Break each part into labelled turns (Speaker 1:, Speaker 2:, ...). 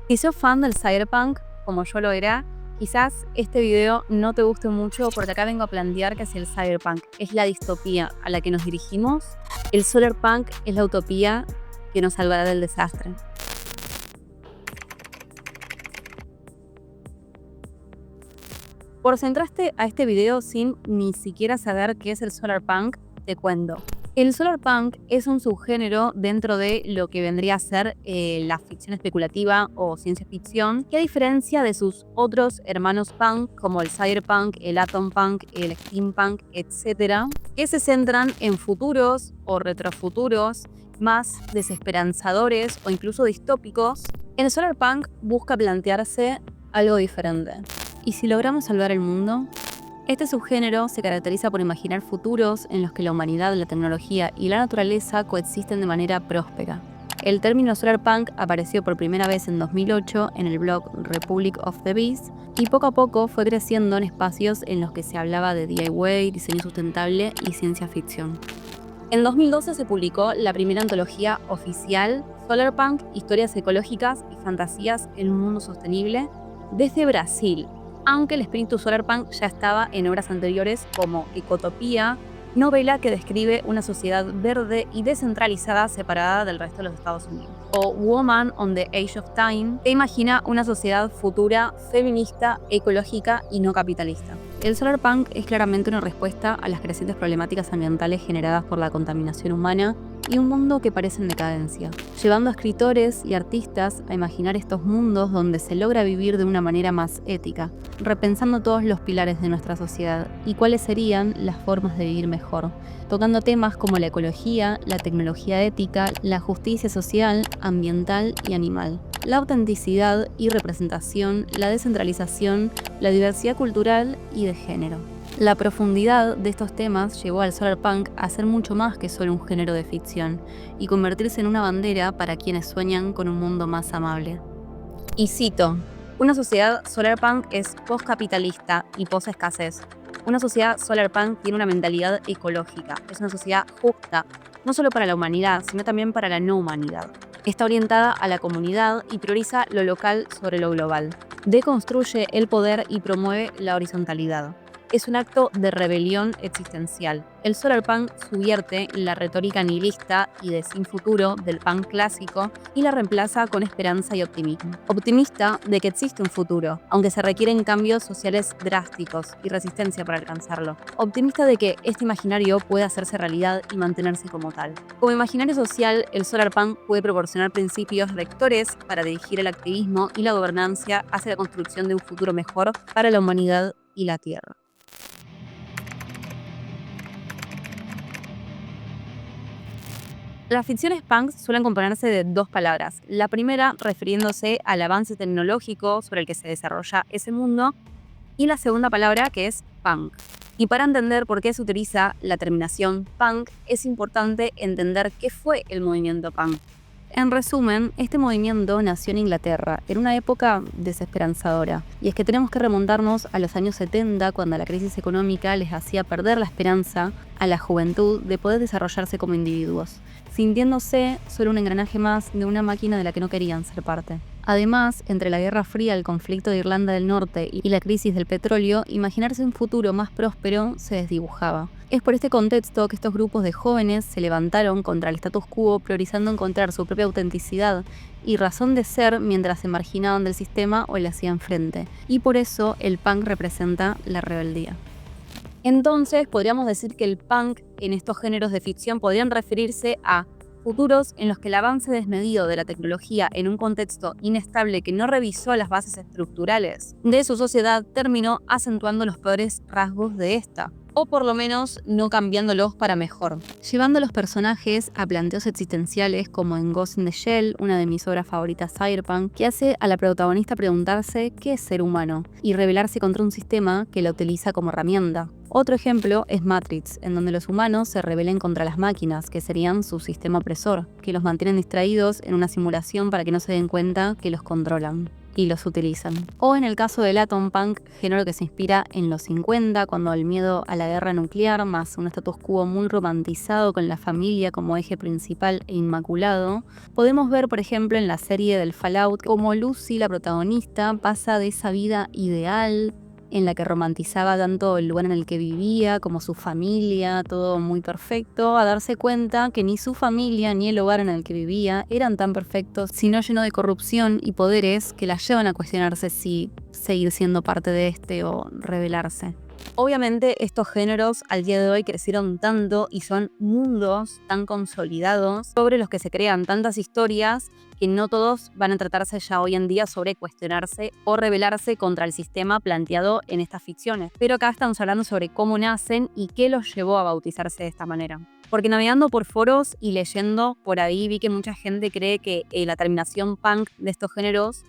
Speaker 1: Si sos fan del cyberpunk, como yo lo era, quizás este video no te guste mucho porque acá vengo a plantear que si el cyberpunk es la distopía a la que nos dirigimos, el solarpunk es la utopía que nos salvará del desastre. Por si entraste a este video sin ni siquiera saber qué es el solarpunk, te cuento. El solarpunk es un subgénero dentro de lo que vendría a ser la ficción especulativa o ciencia ficción, que a diferencia de sus otros hermanos punk, como el cyberpunk, el atompunk, el steampunk, etc., que se centran en futuros o retrofuturos más desesperanzadores o incluso distópicos, el solarpunk busca plantearse algo diferente. ¿Y si logramos salvar el mundo? Este subgénero se caracteriza por imaginar futuros en los que la humanidad, la tecnología y la naturaleza coexisten de manera próspera. El término solarpunk apareció por primera vez en 2008 en el blog Republic of the Beast y poco a poco fue creciendo en espacios en los que se hablaba de DIY, diseño sustentable y ciencia ficción. En 2012 se publicó la primera antología oficial Solarpunk, historias ecológicas y fantasías en un mundo sostenible, desde Brasil, aunque el espíritu solarpunk ya estaba en obras anteriores como Ecotopía, novela que describe una sociedad verde y descentralizada separada del resto de los Estados Unidos, o Woman on the Edge of Time, que imagina una sociedad futura, feminista, ecológica y no capitalista. El solarpunk es claramente una respuesta a las crecientes problemáticas ambientales generadas por la contaminación humana y un mundo que parece en decadencia, llevando a escritores y artistas a imaginar estos mundos donde se logra vivir de una manera más ética, repensando todos los pilares de nuestra sociedad y cuáles serían las formas de vivir mejor, tocando temas como la ecología, la tecnología ética, la justicia social, ambiental y animal, la autenticidad y representación, la descentralización, la diversidad cultural y de género. La profundidad de estos temas llevó al solarpunk a ser mucho más que solo un género de ficción y convertirse en una bandera para quienes sueñan con un mundo más amable. Y cito, una sociedad solarpunk es postcapitalista y post-escasez. Una sociedad solarpunk tiene una mentalidad ecológica, es una sociedad justa, no solo para la humanidad, sino también para la no humanidad. Está orientada a la comunidad y prioriza lo local sobre lo global. Deconstruye el poder y promueve la horizontalidad. Es un acto de rebelión existencial. El solarpunk subvierte la retórica nihilista y de sin futuro del punk clásico y la reemplaza con esperanza y optimismo. Optimista de que existe un futuro, aunque se requieren cambios sociales drásticos y resistencia para alcanzarlo. Optimista de que este imaginario puede hacerse realidad y mantenerse como tal. Como imaginario social, el solarpunk puede proporcionar principios rectores para dirigir el activismo y la gobernancia hacia la construcción de un futuro mejor para la humanidad y la Tierra. Las ficciones punk suelen componerse de dos palabras. La primera refiriéndose al avance tecnológico sobre el que se desarrolla ese mundo y la segunda palabra que es punk. Y para entender por qué se utiliza la terminación punk es importante entender qué fue el movimiento punk. En resumen, este movimiento nació en Inglaterra, en una época desesperanzadora. Y es que tenemos que remontarnos a los años 70, cuando la crisis económica les hacía perder la esperanza a la juventud de poder desarrollarse como individuos, sintiéndose solo un engranaje más de una máquina de la que no querían ser parte. Además, entre la Guerra Fría, el conflicto de Irlanda del Norte y la crisis del petróleo, imaginarse un futuro más próspero se desdibujaba. Es por este contexto que estos grupos de jóvenes se levantaron contra el status quo, priorizando encontrar su propia autenticidad y razón de ser mientras se marginaban del sistema o le hacían frente. Y por eso el punk representa la rebeldía. Entonces, podríamos decir que el punk en estos géneros de ficción podrían referirse a futuros en los que el avance desmedido de la tecnología en un contexto inestable que no revisó las bases estructurales de su sociedad terminó acentuando los peores rasgos de esta, o por lo menos no cambiándolos para mejor, llevando a los personajes a planteos existenciales como en Ghost in the Shell, una de mis obras favoritas cyberpunk, que hace a la protagonista preguntarse qué es ser humano y rebelarse contra un sistema que la utiliza como herramienta. Otro ejemplo es Matrix, en donde los humanos se rebelen contra las máquinas, que serían su sistema opresor, que los mantienen distraídos en una simulación para que no se den cuenta que los controlan. y los utilizan. O en el caso del Atom Punk, género que se inspira en los 50, cuando el miedo a la guerra nuclear, más un status quo muy romantizado con la familia como eje principal e inmaculado, podemos ver, por ejemplo, en la serie del Fallout, cómo Lucy, la protagonista, pasa de esa vida ideal en la que romantizaba tanto el lugar en el que vivía, como su familia, todo muy perfecto, a darse cuenta que ni su familia ni el lugar en el que vivía eran tan perfectos, sino lleno de corrupción y poderes que la llevan a cuestionarse si seguir siendo parte de este o rebelarse. Obviamente estos géneros al día de hoy crecieron tanto y son mundos tan consolidados sobre los que se crean tantas historias que no todos van a tratarse ya hoy en día sobre cuestionarse o rebelarse contra el sistema planteado en estas ficciones. Pero acá estamos hablando sobre cómo nacen y qué los llevó a bautizarse de esta manera. Porque navegando por foros y leyendo por ahí vi que mucha gente cree que la terminación punk de estos géneros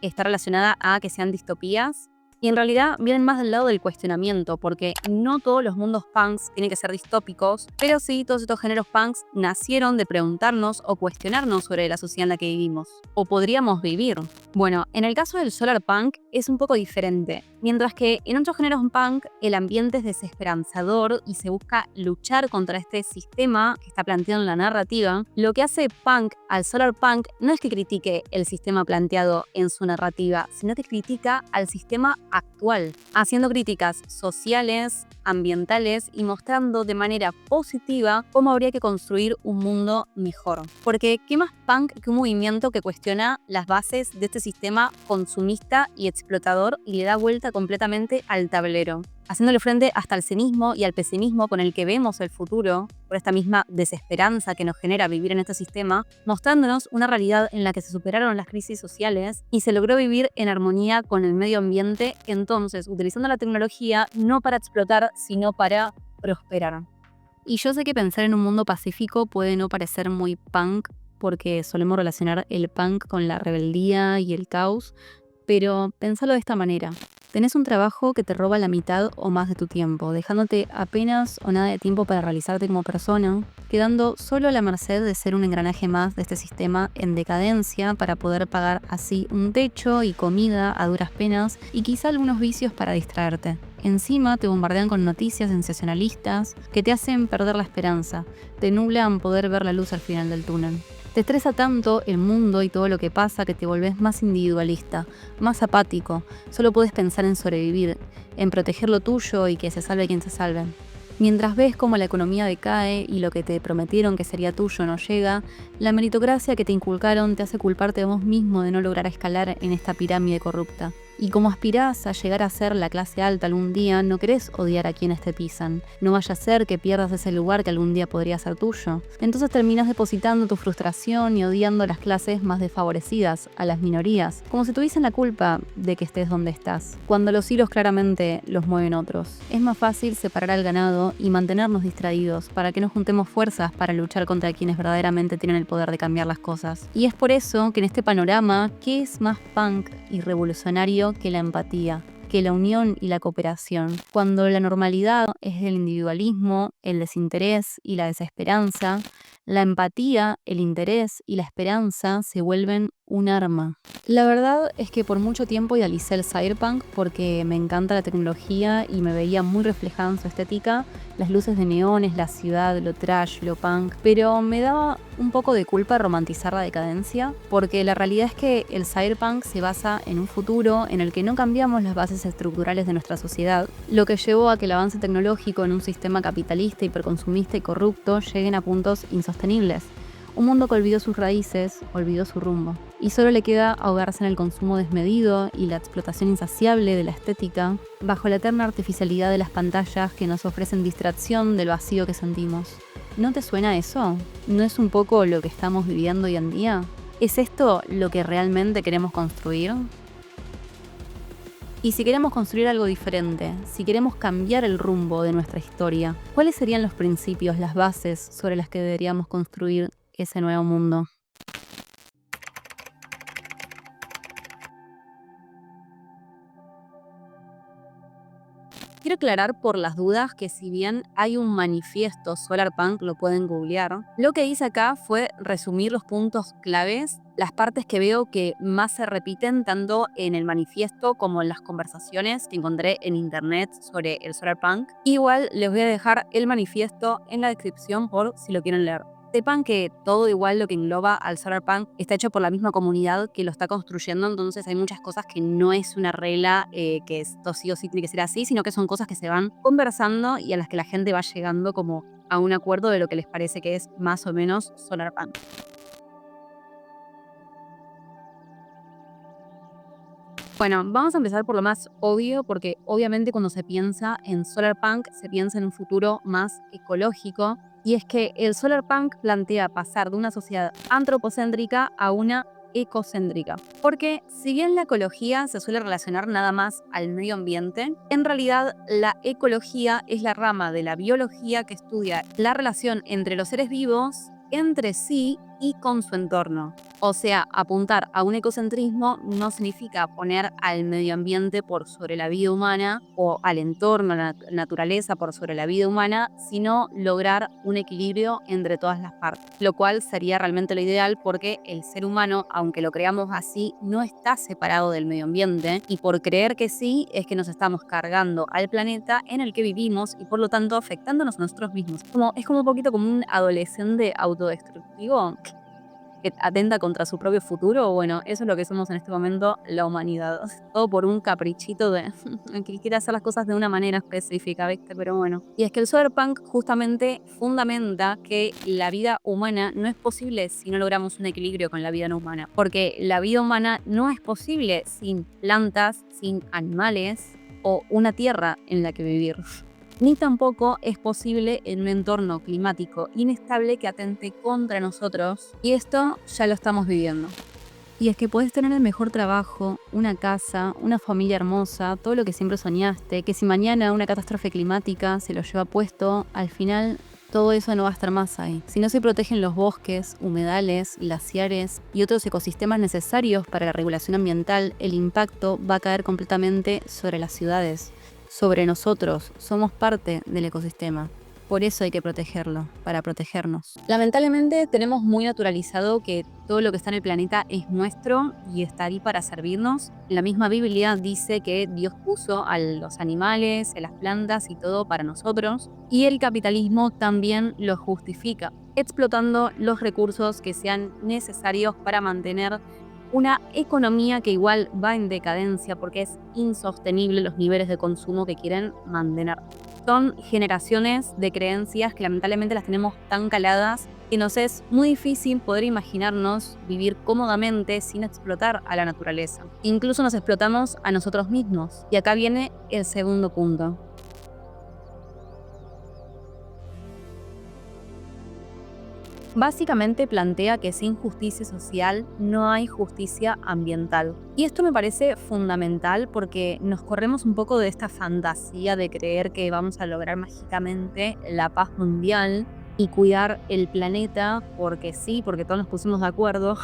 Speaker 1: está relacionada a que sean distopías. Y en realidad vienen más del lado del cuestionamiento, porque no todos los mundos punks tienen que ser distópicos, pero sí todos estos géneros punks nacieron de preguntarnos o cuestionarnos sobre la sociedad en la que vivimos, o podríamos vivir. Bueno, en el caso del solar punk es un poco diferente. Mientras que en otros géneros punk el ambiente es desesperanzador y se busca luchar contra este sistema que está planteado en la narrativa, lo que hace punk al solar punk no es que critique el sistema planteado en su narrativa, sino que critica al sistema actual, haciendo críticas sociales, ambientales y mostrando de manera positiva cómo habría que construir un mundo mejor. Porque ¿qué más punk que un movimiento que cuestiona las bases de este sistema consumista y explotador y le da vuelta completamente al tablero, haciéndole frente hasta al cinismo y al pesimismo con el que vemos el futuro, por esta misma desesperanza que nos genera vivir en este sistema, mostrándonos una realidad en la que se superaron las crisis sociales y se logró vivir en armonía con el medio ambiente, entonces utilizando la tecnología no para explotar, sino para prosperar. Y yo sé que pensar en un mundo pacífico puede no parecer muy punk, porque solemos relacionar el punk con la rebeldía y el caos, pero pensalo de esta manera. Tenés un trabajo que te roba la mitad o más de tu tiempo, dejándote apenas o nada de tiempo para realizarte como persona, quedando solo a la merced de ser un engranaje más de este sistema en decadencia para poder pagar así un techo y comida a duras penas y quizá algunos vicios para distraerte. Encima te bombardean con noticias sensacionalistas que te hacen perder la esperanza, te nublan poder ver la luz al final del túnel. Te estresa tanto el mundo y todo lo que pasa que te volvés más individualista, más apático. Solo podés pensar en sobrevivir, en proteger lo tuyo y que se salve quien se salve. Mientras ves cómo la economía decae y lo que te prometieron que sería tuyo no llega, la meritocracia que te inculcaron te hace culparte de vos mismo de no lograr escalar en esta pirámide corrupta. Y como aspirás a llegar a ser la clase alta algún día, no querés odiar a quienes te pisan. No vaya a ser que pierdas ese lugar que algún día podría ser tuyo. Entonces terminas depositando tu frustración y odiando a las clases más desfavorecidas, a las minorías, como si tuviesen la culpa de que estés donde estás, cuando los hilos claramente los mueven otros. Es más fácil separar al ganado y mantenernos distraídos para que no juntemos fuerzas para luchar contra quienes verdaderamente tienen el poder de cambiar las cosas. Y es por eso que en este panorama, ¿qué es más punk y revolucionario que la empatía, que la unión y la cooperación? Cuando la normalidad es el individualismo, el desinterés y la desesperanza, la empatía, el interés y la esperanza se vuelven un arma. La verdad es que por mucho tiempo idealicé el cyberpunk porque me encanta la tecnología y me veía muy reflejada en su estética, las luces de neones, la ciudad, lo trash, lo punk, pero me daba un poco de culpa romantizar la decadencia, porque la realidad es que el cyberpunk se basa en un futuro en el que no cambiamos las bases estructurales de nuestra sociedad, lo que llevó a que el avance tecnológico en un sistema capitalista, hiperconsumista y corrupto lleguen a puntos insostenibles. Un mundo que olvidó sus raíces, olvidó su rumbo. Y solo le queda ahogarse en el consumo desmedido y la explotación insaciable de la estética, bajo la eterna artificialidad de las pantallas que nos ofrecen distracción del vacío que sentimos. ¿No te suena eso? ¿No es un poco lo que estamos viviendo hoy en día? ¿Es esto lo que realmente queremos construir? Y si queremos construir algo diferente, si queremos cambiar el rumbo de nuestra historia, ¿cuáles serían los principios, las bases sobre las que deberíamos construir ese nuevo mundo? Quiero aclarar por las dudas que si bien hay un manifiesto Solarpunk, lo pueden googlear, lo que hice acá fue resumir los puntos claves, las partes que veo que más se repiten tanto en el manifiesto como en las conversaciones que encontré en internet sobre el Solarpunk. Igual les voy a dejar el manifiesto en la descripción por si lo quieren leer. Sepan que todo igual lo que engloba al Solarpunk está hecho por la misma comunidad que lo está construyendo, entonces hay muchas cosas que no es una regla que esto sí o sí tiene que ser así, sino que son cosas que se van conversando y a las que la gente va llegando como a un acuerdo de lo que les parece que es más o menos Solarpunk. Bueno, vamos a empezar por lo más obvio, porque obviamente cuando se piensa en Solarpunk se piensa en un futuro más ecológico, y es que el Solarpunk plantea pasar de una sociedad antropocéntrica a una ecocéntrica. Porque si bien la ecología se suele relacionar nada más al medio ambiente, en realidad la ecología es la rama de la biología que estudia la relación entre los seres vivos, entre sí y con su entorno. O sea, apuntar a un ecocentrismo no significa poner al medio ambiente por sobre la vida humana o al entorno, a la naturaleza por sobre la vida humana, sino lograr un equilibrio entre todas las partes, lo cual sería realmente lo ideal porque el ser humano, aunque lo creamos así, no está separado del medio ambiente, y por creer que sí es que nos estamos cargando al planeta en el que vivimos y por lo tanto afectándonos a nosotros mismos. Es como un poquito como un adolescente autodestructivo que atenta contra su propio futuro. Bueno, eso es lo que somos en este momento la humanidad. Todo por un caprichito de que quiere hacer las cosas de una manera específica, ¿viste? Pero bueno. Y es que el Solarpunk justamente fundamenta que la vida humana no es posible si no logramos un equilibrio con la vida no humana. Porque la vida humana no es posible sin plantas, sin animales o una tierra en la que vivir. Ni tampoco es posible en un entorno climático inestable que atente contra nosotros, y esto ya lo estamos viviendo. Y es que podés tener el mejor trabajo, una casa, una familia hermosa, todo lo que siempre soñaste, que si mañana una catástrofe climática se lo lleva puesto, al final todo eso no va a estar más ahí. Si no se protegen los bosques, humedales, glaciares y otros ecosistemas necesarios para la regulación ambiental, el impacto va a caer completamente sobre las ciudades. Sobre nosotros, somos parte del ecosistema. Por eso hay que protegerlo, para protegernos. Lamentablemente tenemos muy naturalizado que todo lo que está en el planeta es nuestro y está ahí para servirnos. La misma Biblia dice que Dios puso a los animales, a las plantas y todo para nosotros. Y el capitalismo también lo justifica, explotando los recursos que sean necesarios para mantener una economía que igual va en decadencia porque es insostenible los niveles de consumo que quieren mantener. Son generaciones de creencias que lamentablemente las tenemos tan caladas que nos es muy difícil poder imaginarnos vivir cómodamente sin explotar a la naturaleza. Incluso nos explotamos a nosotros mismos. Y acá viene el segundo punto. Básicamente plantea que sin justicia social no hay justicia ambiental. Y esto me parece fundamental porque nos corremos un poco de esta fantasía de creer que vamos a lograr mágicamente la paz mundial y cuidar el planeta porque sí, porque todos nos pusimos de acuerdo,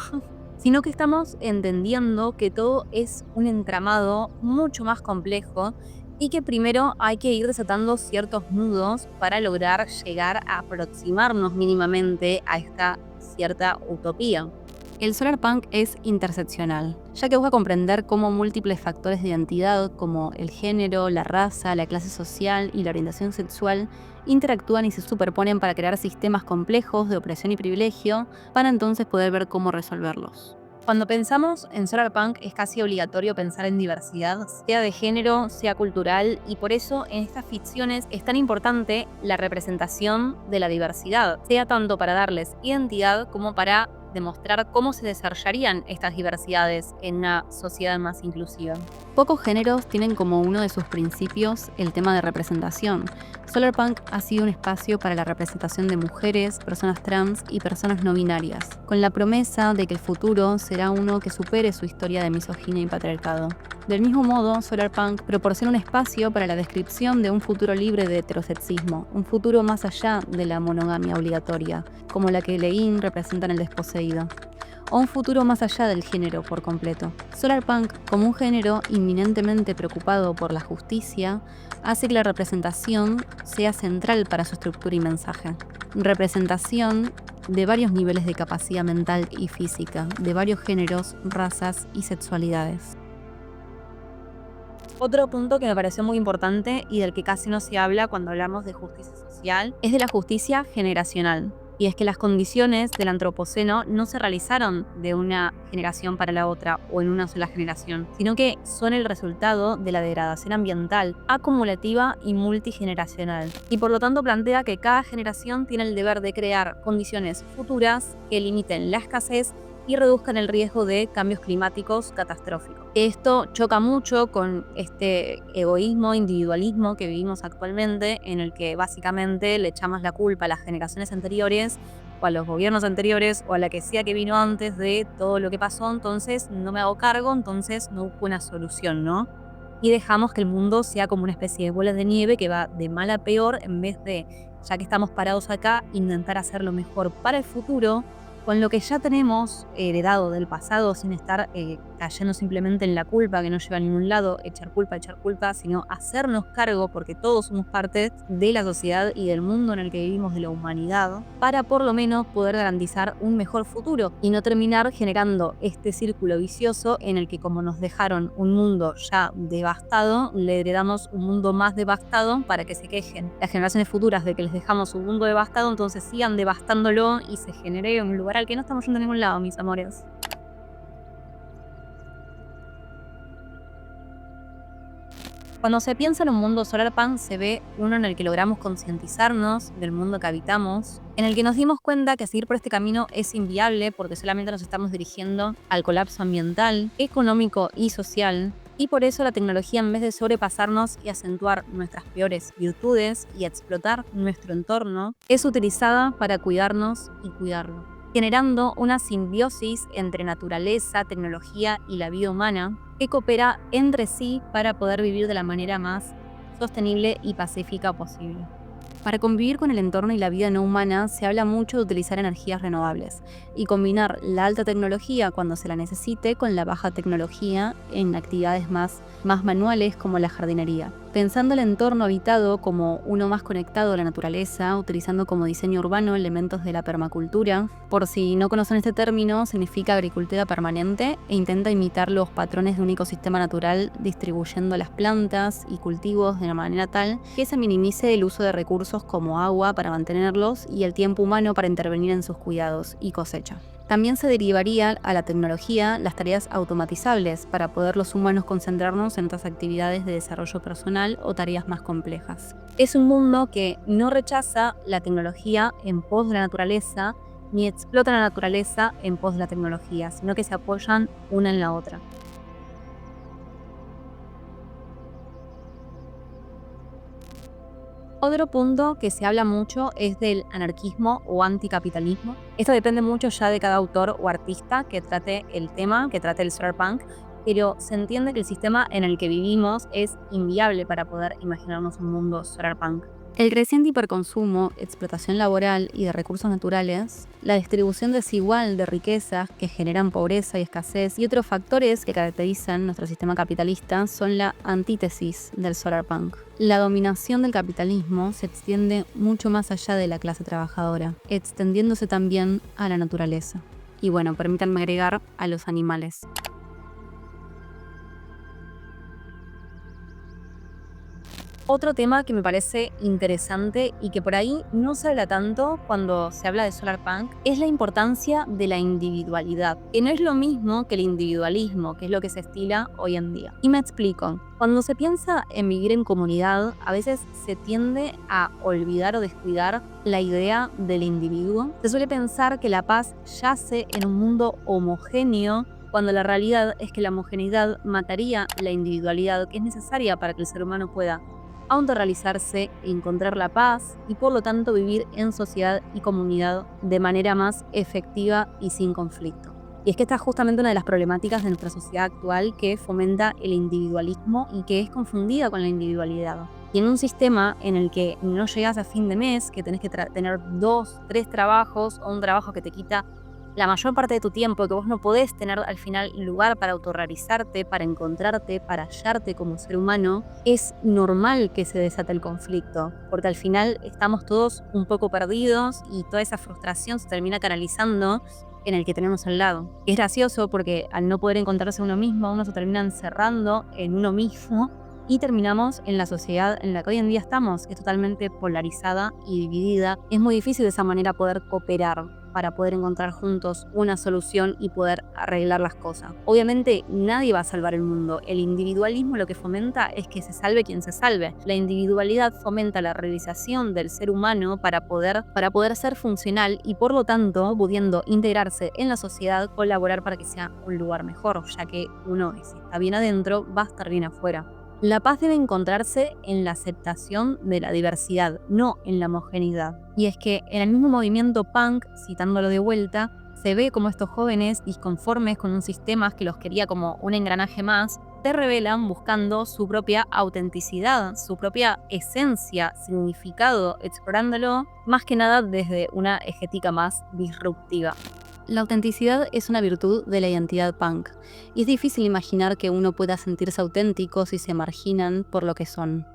Speaker 1: sino que estamos entendiendo que todo es un entramado mucho más complejo y que primero hay que ir desatando ciertos nudos para lograr llegar a aproximarnos mínimamente a esta cierta utopía. El Solarpunk es interseccional, ya que busca comprender cómo múltiples factores de identidad como el género, la raza, la clase social y la orientación sexual interactúan y se superponen para crear sistemas complejos de opresión y privilegio para entonces poder ver cómo resolverlos. Cuando pensamos en Solarpunk es casi obligatorio pensar en diversidad, sea de género, sea cultural, y por eso en estas ficciones es tan importante la representación de la diversidad, sea tanto para darles identidad como para demostrar cómo se desarrollarían estas diversidades en una sociedad más inclusiva. Pocos géneros tienen como uno de sus principios el tema de representación. Solarpunk ha sido un espacio para la representación de mujeres, personas trans y personas no binarias, con la promesa de que el futuro será uno que supere su historia de misoginia y patriarcado. Del mismo modo, Solarpunk proporciona un espacio para la descripción de un futuro libre de heterosexismo, un futuro más allá de la monogamia obligatoria, como la que Lein representa en El desposeído. o un futuro más allá del género por completo. Solarpunk, como un género inminentemente preocupado por la justicia, hace que la representación sea central para su estructura y mensaje. Representación de varios niveles de capacidad mental y física, de varios géneros, razas y sexualidades. Otro punto que me pareció muy importante y del que casi no se habla cuando hablamos de justicia social es de la justicia generacional. Y es que las condiciones del antropoceno no se realizaron de una generación para la otra o en una sola generación, sino que son el resultado de la degradación ambiental, acumulativa y multigeneracional. Y por lo tanto plantea que cada generación tiene el deber de crear condiciones futuras que limiten la escasez y reduzcan el riesgo de cambios climáticos catastróficos. Esto choca mucho con este egoísmo, individualismo que vivimos actualmente, en el que básicamente le echamos la culpa a las generaciones anteriores o a los gobiernos anteriores o a la que sea que vino antes de todo lo que pasó, entonces no me hago cargo, entonces no busco una solución, ¿no? Y dejamos que el mundo sea como una especie de bola de nieve que va de mal a peor en vez de, ya que estamos parados acá, intentar hacer lo mejor para el futuro con lo que ya tenemos heredado del pasado, sin estar cayendo simplemente en la culpa que no lleva a ningún lado, echar culpa, sino hacernos cargo, porque todos somos parte de la sociedad y del mundo en el que vivimos, de la humanidad, para por lo menos poder garantizar un mejor futuro y no terminar generando este círculo vicioso en el que, como nos dejaron un mundo ya devastado, le heredamos un mundo más devastado para que se quejen las generaciones futuras de que les dejamos un mundo devastado, entonces sigan devastándolo y se genere un lugar al que no estamos yendo a ningún lado, mis amores. Cuando se piensa en un mundo solarpunk, se ve uno en el que logramos concientizarnos del mundo que habitamos, en el que nos dimos cuenta que seguir por este camino es inviable porque solamente nos estamos dirigiendo al colapso ambiental, económico y social, y por eso la tecnología, en vez de sobrepasarnos y acentuar nuestras peores virtudes y explotar nuestro entorno, es utilizada para cuidarnos y cuidarlo, generando una simbiosis entre naturaleza, tecnología y la vida humana que coopera entre sí para poder vivir de la manera más sostenible y pacífica posible. Para convivir con el entorno y la vida no humana se habla mucho de utilizar energías renovables y combinar la alta tecnología cuando se la necesite con la baja tecnología en actividades más manuales como la jardinería. Pensando el entorno habitado como uno más conectado a la naturaleza, utilizando como diseño urbano elementos de la permacultura. Por si no conocen este término, significa agricultura permanente e intenta imitar los patrones de un ecosistema natural distribuyendo las plantas y cultivos de una manera tal que se minimice el uso de recursos como agua para mantenerlos y el tiempo humano para intervenir en sus cuidados y cosecha. También se derivaría a la tecnología las tareas automatizables para poder los humanos concentrarnos en otras actividades de desarrollo personal o tareas más complejas. Es un mundo que no rechaza la tecnología en pos de la naturaleza, ni explota la naturaleza en pos de la tecnología, sino que se apoyan una en la otra. Otro punto que se habla mucho es del anarquismo o anticapitalismo. Esto depende mucho ya de cada autor o artista que trate el tema, que trate el solarpunk, pero se entiende que el sistema en el que vivimos es inviable para poder imaginarnos un mundo solarpunk. El creciente hiperconsumo, explotación laboral y de recursos naturales, la distribución desigual de riquezas que generan pobreza y escasez y otros factores que caracterizan nuestro sistema capitalista son la antítesis del solarpunk. La dominación del capitalismo se extiende mucho más allá de la clase trabajadora, extendiéndose también a la naturaleza. Y bueno, permítanme agregar a los animales. Otro tema que me parece interesante y que por ahí no se habla tanto cuando se habla de solarpunk es la importancia de la individualidad, que no es lo mismo que el individualismo, que es lo que se estila hoy en día. Y me explico. Cuando se piensa en vivir en comunidad, a veces se tiende a olvidar o descuidar la idea del individuo. Se suele pensar que la paz yace en un mundo homogéneo, cuando la realidad es que la homogeneidad mataría la individualidad que es necesaria para que el ser humano pueda autorrealizarse, encontrar la paz y por lo tanto vivir en sociedad y comunidad de manera más efectiva y sin conflicto. Y es que esta es justamente una de las problemáticas de nuestra sociedad actual, que fomenta el individualismo y que es confundida con la individualidad. Y en un sistema en el que no llegas a fin de mes, que tenés que tener 2, 3 trabajos o un trabajo que te quita la mayor parte de tu tiempo, que vos no podés tener al final lugar para autorrealizarte, para encontrarte, para hallarte como ser humano, es normal que se desate el conflicto, porque al final estamos todos un poco perdidos y toda esa frustración se termina canalizando en el que tenemos al lado. Es gracioso porque al no poder encontrarse uno mismo, uno se termina encerrando en uno mismo y terminamos en la sociedad en la que hoy en día estamos, que es totalmente polarizada y dividida. Es muy difícil de esa manera poder cooperar para poder encontrar juntos una solución y poder arreglar las cosas. Obviamente nadie va a salvar el mundo. El individualismo lo que fomenta es que se salve quien se salve. La individualidad fomenta la realización del ser humano para poder ser funcional y por lo tanto pudiendo integrarse en la sociedad, colaborar para que sea un lugar mejor, ya que uno, si está bien adentro, va a estar bien afuera. La paz debe encontrarse en la aceptación de la diversidad, no en la homogeneidad. Y es que en el mismo movimiento punk, citándolo de vuelta, se ve como estos jóvenes disconformes con un sistema que los quería como un engranaje más, se rebelan buscando su propia autenticidad, su propia esencia, significado, explorándolo más que nada desde una estética más disruptiva. La autenticidad es una virtud de la identidad punk, y es difícil imaginar que uno pueda sentirse auténtico si se marginan por lo que son.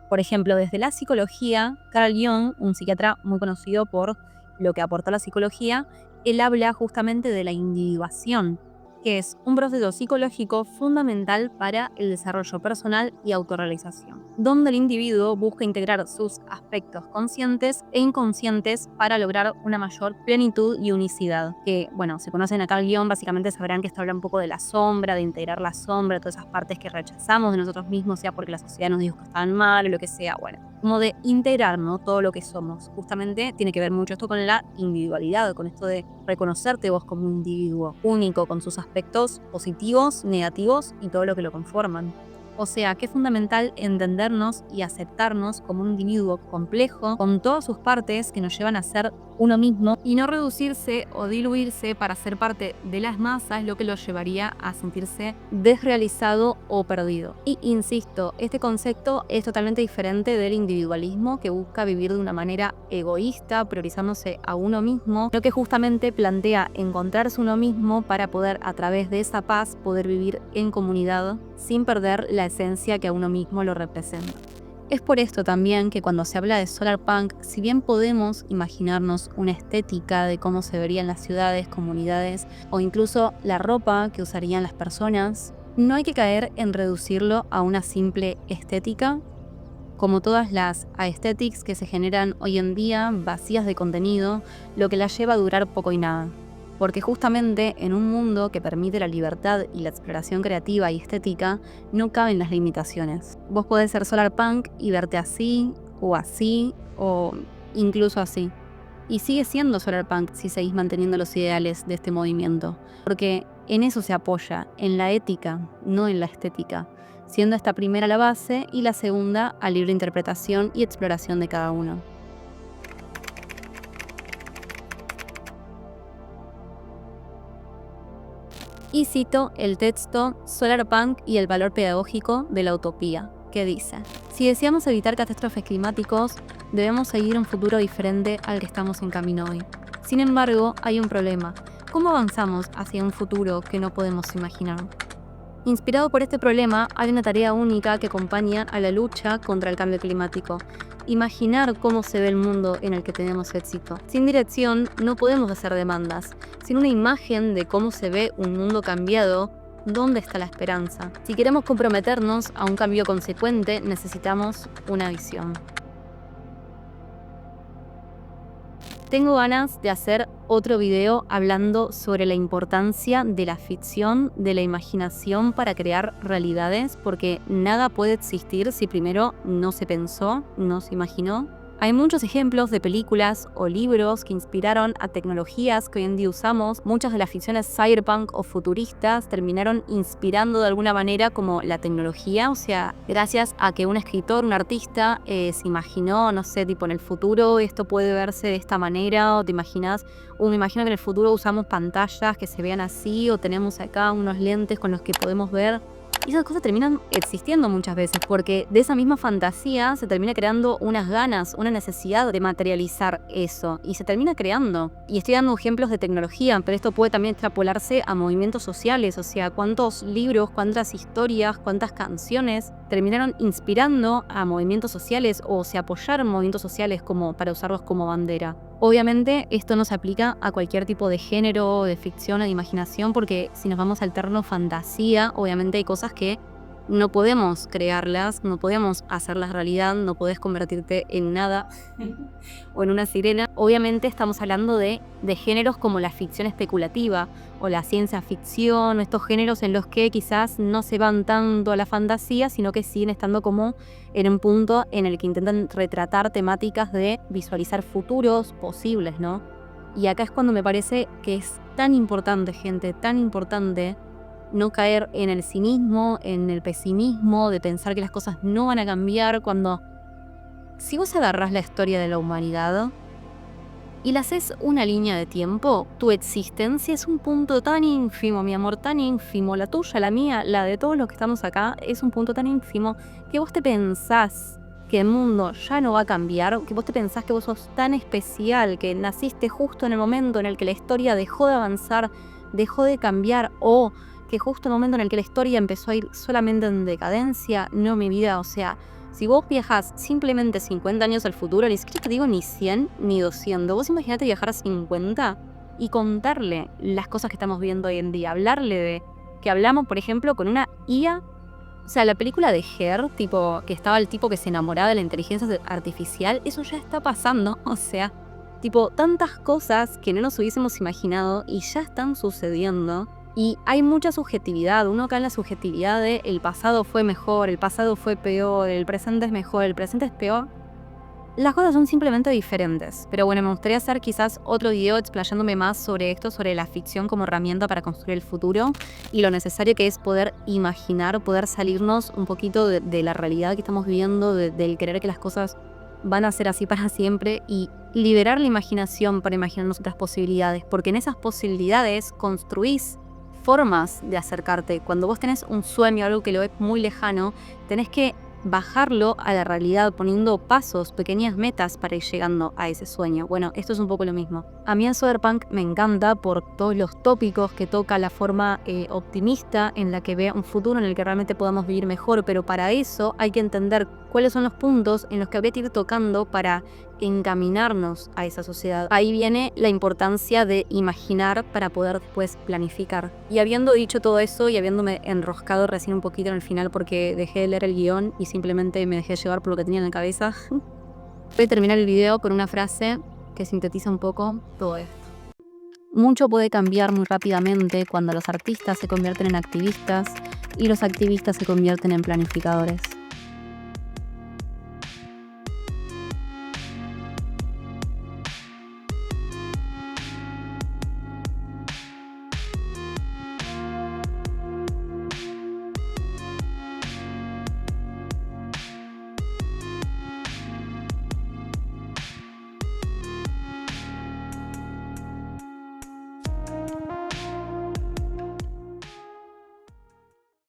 Speaker 1: Por ejemplo, desde la psicología, Carl Jung, un psiquiatra muy conocido por lo que aportó a la psicología, él habla justamente de la individuación, que es un proceso psicológico fundamental para el desarrollo personal y autorrealización, donde el individuo busca integrar sus aspectos conscientes e inconscientes para lograr una mayor plenitud y unicidad. Que, bueno, si conocen a Carl Jung, básicamente sabrán que esto habla un poco de la sombra, de integrar la sombra, todas esas partes que rechazamos de nosotros mismos, sea porque la sociedad nos dijo que estaban mal o lo que sea, bueno, como de integrar, ¿no?, todo lo que somos. Justamente tiene que ver mucho esto con la individualidad, con esto de reconocerte vos como un individuo único, con sus aspectos positivos, negativos y todo lo que lo conforman. O sea, que es fundamental entendernos y aceptarnos como un individuo complejo, con todas sus partes que nos llevan a ser uno mismo y no reducirse o diluirse para ser parte de las masas, lo que lo llevaría a sentirse desrealizado o perdido. Y insisto, este concepto es totalmente diferente del individualismo que busca vivir de una manera egoísta, priorizándose a uno mismo, lo que justamente plantea encontrarse uno mismo para poder, a través de esa paz, poder vivir en comunidad sin perder la esencia que a uno mismo lo representa. Es por esto también que cuando se habla de solarpunk, si bien podemos imaginarnos una estética de cómo se verían las ciudades, comunidades o incluso la ropa que usarían las personas, no hay que caer en reducirlo a una simple estética, como todas las aesthetics que se generan hoy en día vacías de contenido, lo que las lleva a durar poco y nada. Porque justamente en un mundo que permite la libertad y la exploración creativa y estética, no caben las limitaciones. Vos podés ser solarpunk y verte así, o incluso así. Y sigue siendo solarpunk si seguís manteniendo los ideales de este movimiento. Porque en eso se apoya, en la ética, no en la estética. Siendo esta primera la base y la segunda a libre interpretación y exploración de cada uno. Y cito el texto Solarpunk y el valor pedagógico de la utopía, que dice: si deseamos evitar catástrofes climáticos, debemos seguir un futuro diferente al que estamos en camino hoy. Sin embargo, hay un problema. ¿Cómo avanzamos hacia un futuro que no podemos imaginar? Inspirado por este problema, hay una tarea única que acompaña a la lucha contra el cambio climático: imaginar cómo se ve el mundo en el que tenemos éxito. Sin dirección, no podemos hacer demandas. Sin una imagen de cómo se ve un mundo cambiado, ¿dónde está la esperanza? Si queremos comprometernos a un cambio consecuente, necesitamos una visión. Tengo ganas de hacer otro video hablando sobre la importancia de la ficción, de la imaginación para crear realidades, porque nada puede existir si primero no se pensó, no se imaginó. Hay muchos ejemplos de películas o libros que inspiraron a tecnologías que hoy en día usamos. Muchas de las ficciones cyberpunk o futuristas terminaron inspirando de alguna manera como la tecnología, o sea, gracias a que un escritor, un artista se imaginó, no sé, tipo en el futuro esto puede verse de esta manera, o te imaginas, me imagino que en el futuro usamos pantallas que se vean así, o tenemos acá unos lentes con los que podemos ver Y esas cosas terminan existiendo muchas veces, porque de esa misma fantasía se termina creando unas ganas, una necesidad de materializar eso, y se termina creando. Y estoy dando ejemplos de tecnología, pero esto puede también extrapolarse a movimientos sociales, o sea, cuántos libros, cuántas historias, cuántas canciones terminaron inspirando a movimientos sociales o se apoyaron movimientos sociales como para usarlos como bandera. Obviamente esto no se aplica a cualquier tipo de género, de ficción o de imaginación, porque si nos vamos al terreno fantasía, obviamente hay cosas que no podemos crearlas, no podemos hacerlas realidad, no podés convertirte en nada o en una sirena. Obviamente estamos hablando de géneros como la ficción especulativa o la ciencia ficción, o estos géneros en los que quizás no se van tanto a la fantasía, sino que siguen estando como en un punto en el que intentan retratar temáticas de visualizar futuros posibles, ¿no? Y acá es cuando me parece que es tan importante, gente, tan importante no caer en el cinismo, en el pesimismo, de pensar que las cosas no van a cambiar, cuando si vos agarrás la historia de la humanidad y la haces una línea de tiempo, tu existencia es un punto tan ínfimo, mi amor, tan ínfimo, la tuya, la mía, la de todos los que estamos acá, es un punto tan ínfimo que vos te pensás que el mundo ya no va a cambiar, que vos te pensás que vos sos tan especial, que naciste justo en el momento en el que la historia dejó de avanzar, dejó de cambiar, o que justo en el momento en el que la historia empezó a ir solamente en decadencia. No, mi vida, o sea, si vos viajás simplemente 50 años al futuro, ni siquiera te digo ni 100 ni 200, vos imaginate viajar a 50 y contarle las cosas que estamos viendo hoy en día, hablarle de que hablamos, por ejemplo, con una IA. O sea, la película de Her, tipo, que estaba el tipo que se enamoraba de la inteligencia artificial, eso ya está pasando, o sea, tipo, tantas cosas que no nos hubiésemos imaginado y ya están sucediendo. Y hay mucha subjetividad, uno cae en la subjetividad de el pasado fue mejor, el pasado fue peor, el presente es mejor, el presente es peor. Las cosas son simplemente diferentes. Pero bueno, me gustaría hacer quizás otro video explayándome más sobre esto, sobre la ficción como herramienta para construir el futuro y lo necesario que es poder imaginar, poder salirnos un poquito de la realidad que estamos viviendo, del creer que las cosas van a ser así para siempre y liberar la imaginación para imaginarnos otras posibilidades, porque en esas posibilidades construís formas de acercarte. Cuando vos tenés un sueño, algo que lo ves muy lejano, tenés que bajarlo a la realidad poniendo pasos, pequeñas metas para ir llegando a ese sueño. Bueno, esto es un poco lo mismo. A mí el Solarpunk me encanta por todos los tópicos que toca, la forma optimista en la que ve un futuro en el que realmente podamos vivir mejor, pero para eso hay que entender cuáles son los puntos en los que habría que ir tocando para encaminarnos a esa sociedad. Ahí viene la importancia de imaginar para poder después planificar. Y habiendo dicho todo eso y habiéndome enroscado recién un poquito en el final porque dejé de leer el guión y simplemente me dejé llevar por lo que tenía en la cabeza, voy a terminar el video con una frase que sintetiza un poco todo esto. Mucho puede cambiar muy rápidamente cuando los artistas se convierten en activistas y los activistas se convierten en planificadores.